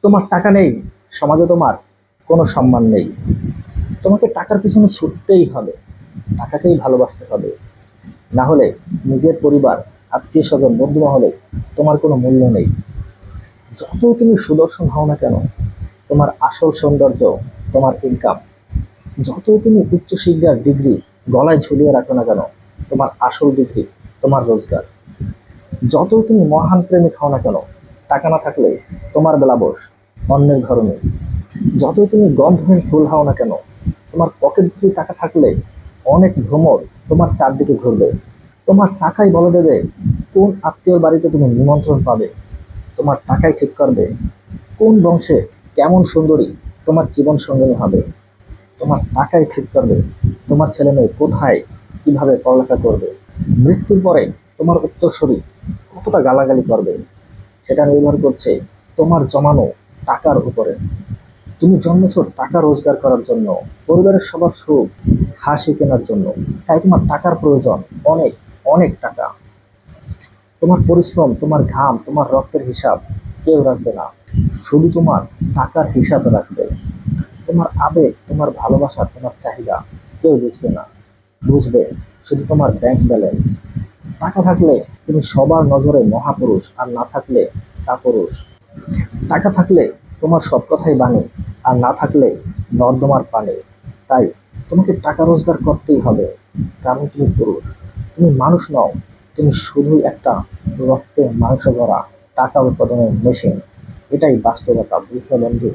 তোমার টাকা নেই, সমাজে তোমার কোনো সম্মান নেই। তোমাকে টাকার পিছনে ছুটতেই হবে, টাকাকেই ভালোবাসতে হবে। না হলে নিজের পরিবার, আত্মীয় স্বজন, বন্ধু মহলে তোমার কোনো মূল্য নেই। যতই তুমি সুদর্শন হও না কেন, তোমার আসল সৌন্দর্য তোমার ইনকাম। যতই তুমি উচ্চশিক্ষার ডিগ্রি গলায় ঝুলিয়ে রাখো না কেন, তোমার আসল ডিগ্রি তোমার রোজগার। যতই তুমি মহান প্রেমিক হও না কেন, টাকা না থাকলে তোমার বেলা বস, অন্যের ধরনে। যতই তুমি গন্ধহীন ফুল হও না কেন, তোমার পকেট ভর্তি টাকা থাকলে অনেক ভ্রমর তোমার চারদিকে ঘুরবে। তোমার টাকাই বলে দেবে কোন আত্মীয়র বাড়িতে তুমি নিমন্ত্রণ পাবে। তোমার টাকাই ঠিক করবে কোন বংশে কেমন সুন্দরী তোমার জীবন সঙ্গিনী হবে। তোমার টাকাই ঠিক করবে তোমার ছেলে মেয়ে কোথায় কিভাবে পড়ালেখা করবে। মৃত্যুর পরে তোমার উত্তরসূরি কতটা গালাগালি করবে, সেটা নির্ভর করছে তোমার জমানো টাকার উপরে। তুমি জন্মেছো টাকা রোজগার করার জন্য, পরিবারের সবার সুখ হাসি কেনার জন্য। তাই তোমার টাকার প্রয়োজন, অনেক অনেক টাকা। তোমার পরিশ্রম, তোমার ঘাম, তোমার রক্তের হিসাব কেউ রাখবে না, শুধু তোমার টাকার হিসাব রাখবে। তোমার আবেগ, তোমার ভালোবাসা, তোমার চাহিদা কেউ বুঝবে না, বুঝবে শুধু তোমার ব্যাংক ব্যালেন্স। টাকা থাকলে তুমি সবার নজরে মহাপুরুষ, আর না থাকলে কাপুরুষ। টাকা থাকলে তোমার সব কথাই বাণী, আর না থাকলে নর্দমার পানি। তাই তোমাকে টাকা রোজগার করতেই হবে, কারণ তুমি পুরুষ, তুমি মানুষ নও। তুমি শুধুই একটা রক্তে মাংস ভরা টাকা উৎপাদনের মেশিন। এটাই বাস্তবতা, বুঝলে বন্ধু?